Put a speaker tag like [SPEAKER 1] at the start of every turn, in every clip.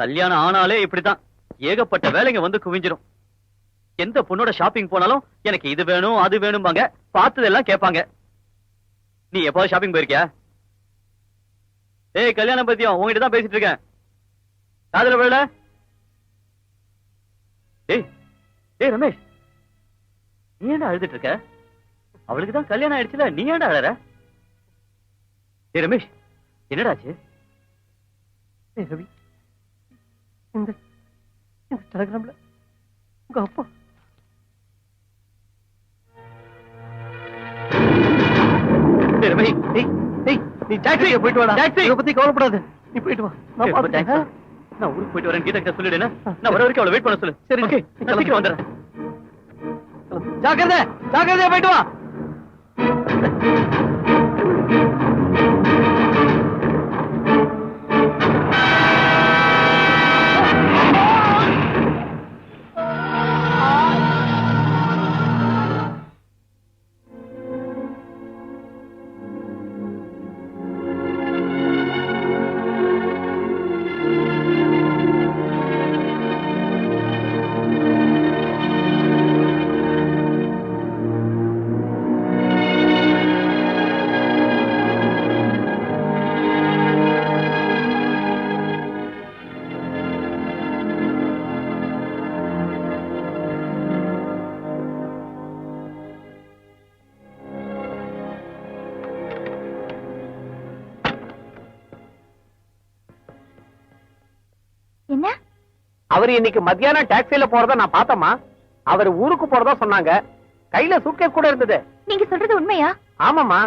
[SPEAKER 1] கல்யாணம் ஆனாலே இப்படித்தான் ஏகப்பட்ட வேலைங்க வந்து குவிஞ்சிரும். எந்த பொண்ணோட ஷாப்பிங் போனாலும் எனக்கு இது வேணும் அது வேணும்பாங்க, பார்த்ததெல்லாம் கேட்பாங்க. நீ எப்போது ஷாப்பிங் போயிருக்கியா? ஏய் கல்யாணம் பத்தியும் உங்ககிட்ட தான் பேசிட்டு இருக்கேன். காதுல விழல? ஏய் ஏய் ரமேஷ், நீ ஏன்டா அழுதுட்டு இருக்க? அவளுக்கு தான் கல்யாணம் ஆயிடுச்சுல, நீ ஏன்டா அழற? ஏய் ரமேஷ், என்னடாச்சு?
[SPEAKER 2] ஏய் ரவி, இந்த டெலிகிராம்ல உங்க அப்பா நீ டாக்ஸிக்கு போயிட்டு வாடா. இத பத்தி கவலைப்படாத, நீ போயிட்டு வா. நான் பாத்துட்டேன்.
[SPEAKER 1] நான் ஊருக்கு போயிட்டு வரேன். கீதா கிட்ட சொல்லிடுனா, நான் வர வரைக்கும் அவளை வெயிட் பண்ண சொல்லு.
[SPEAKER 2] சரி,
[SPEAKER 1] ஓகே, நான் சீக்கிரம் வந்துடுறேன்.
[SPEAKER 2] ஜாக்கிரதை, ஜாக்கிரதையா போயிட்டு வா.
[SPEAKER 3] என்ன?
[SPEAKER 2] அவர் இன்னைக்கு மத்தியானம் டாக்ஸில போறத நான் பார்த்தமா. அவர் ஊருக்கு போறதா சொன்னாங்க. கையில சூட்கேஸ் கூட இருந்தது.
[SPEAKER 3] நீங்க சொல்றது உண்மையா?
[SPEAKER 2] ஆமாமா.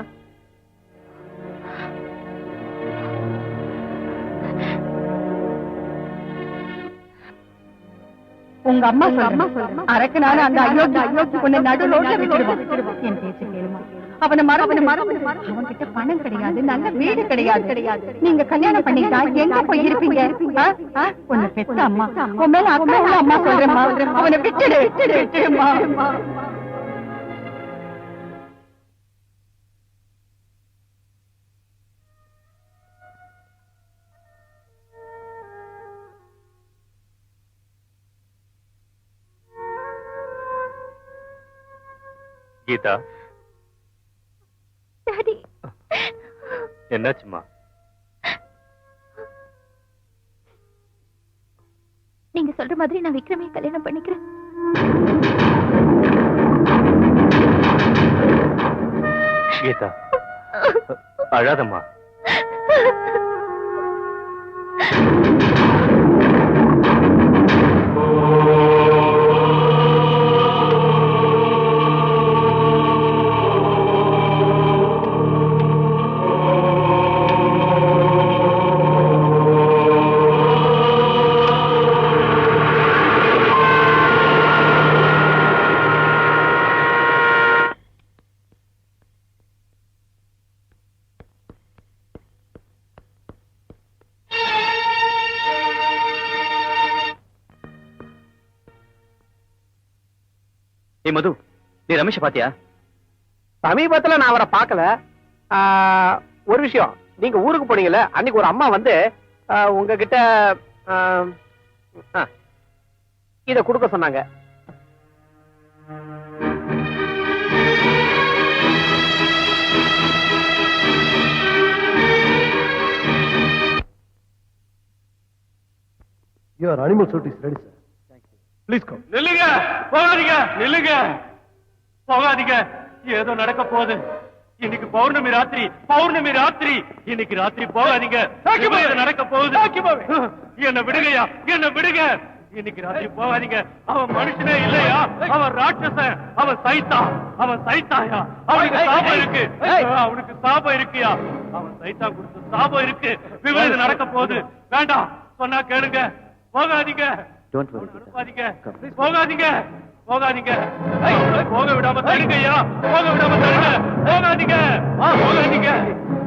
[SPEAKER 4] உங்க அம்மா சொல்றேன், அரக்கனால அந்த அயோத்தி பொண்ணு நடு ரோட்ல விட்டுடுவான். என் பேச்சு கேளுமா. அவனை மரபு அவன் கிட்ட பணம் கிடையாது, நல்ல வீடு கிடையாது. நீங்க கல்யாணம் பண்ணிட்டா எங்க போய் இருப்பீங்க? உன்னை பெத்த அம்மா, உன் மேல அக்கா உள்ள அம்மா சொல்றேம்மா, அவனை விட்டுடுமா.
[SPEAKER 1] கீதா,
[SPEAKER 3] டாடி,
[SPEAKER 1] என்னாச்சுமா?
[SPEAKER 3] நீங்க சொல்ற மாதிரி நான் விக்ரமே கல்யாணம் பண்ணிக்கிறேன்.
[SPEAKER 1] கீதா, அழாதம்மா. ஏய் மது, நீ ரமேஷ் பாத்தியா?
[SPEAKER 2] சமீபத்துல நான் அவரை பார்க்கல. ஒரு விஷயம், நீங்க ஊருக்கு போனீங்கல்ல, அன்னைக்கு ஒரு அம்மா வந்து உங்ககிட்ட இத கொடுக்க சொன்னாங்க.
[SPEAKER 5] Your animal suit is ready, sir. Thank you. Please come.
[SPEAKER 6] நில்லுங்க, போகாதீங்க, நில்லுங்க, போகாதீங்க. ஏதோ நடக்க போகுது. இன்னைக்கு பௌர்ணமி ராத்திரி, இன்னைக்கு ராத்திரி போகாதீங்க. நடக்க போகுது. என்ன விடுங்கயா, என்ன விடுங்க. இன்னைக்கு ராத்திரி போகாதீங்க. அவன் மனுஷனே இல்லையா, அவன் ராட்சசன், அவன் சைத்தாயா. அவனுக்கு சாபம் இருக்கு, அவனுக்கு சாபம் இருக்குயா. அவன் சைத்தான் கொடுத்த சாபம் இருக்கு. விபரீதம் நடக்க போகுது. வேண்டாம், சொன்னா கேளுங்க. போகாதீங்க, போகாதீங்க, போகாதீங்க. போக விடாம தடுங்கய்யா, போக விடாம தடுங்க. போகாதீங்க, போகாதீங்க.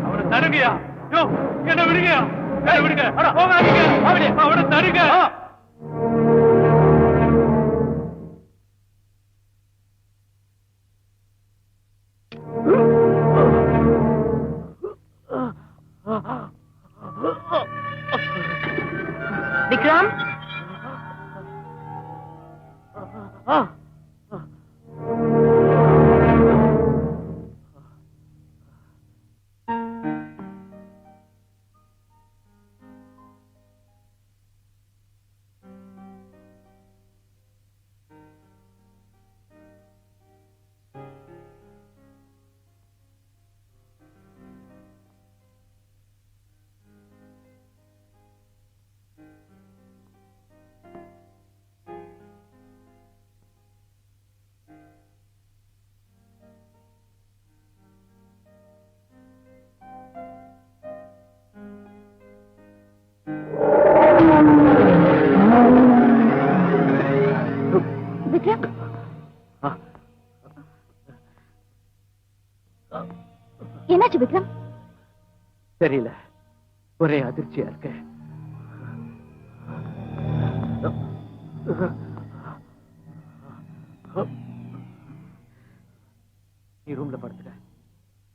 [SPEAKER 6] அவனை தடுங்கய்யா. என்ன விடுங்கய்யா, விடுங்க. போகாதீங்க, அவனை தடுங்க.
[SPEAKER 4] விக்ரம்,
[SPEAKER 3] என்னாச்சு விக்ரம்?
[SPEAKER 2] தெரியல, ஒரே அதிர்ச்சியா இருக்கு. நீ ரூம்ல படுத்துக்க,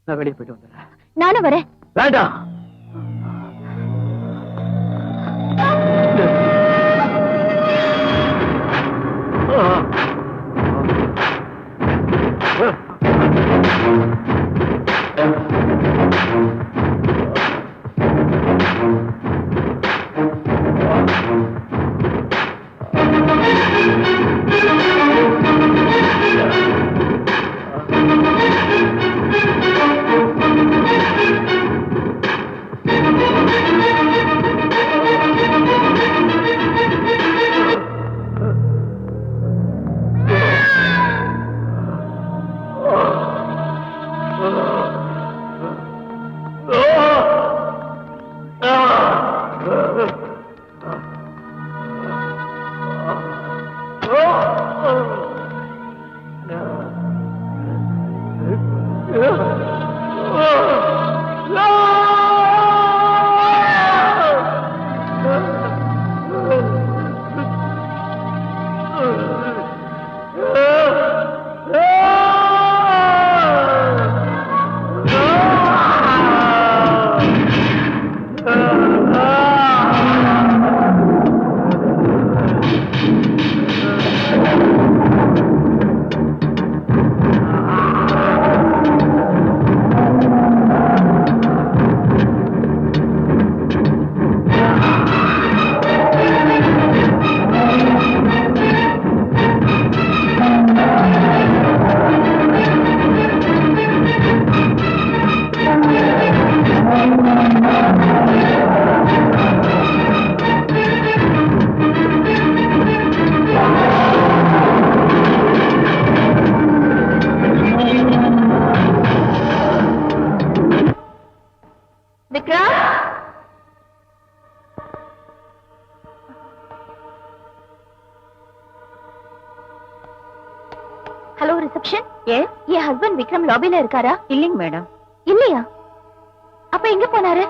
[SPEAKER 2] நான் வெளியே போயிட்டு வந்துடுறேன்.
[SPEAKER 3] நானும் வரேன்.
[SPEAKER 2] வேண்டாம்.
[SPEAKER 3] Hello reception. என் ஹஸ்பண்ட் விக்ரம் லாபில இருக்காரா?
[SPEAKER 4] இல்லைங்க மேடம்.
[SPEAKER 3] இல்லையா? அப்ப எங்க போனாரு?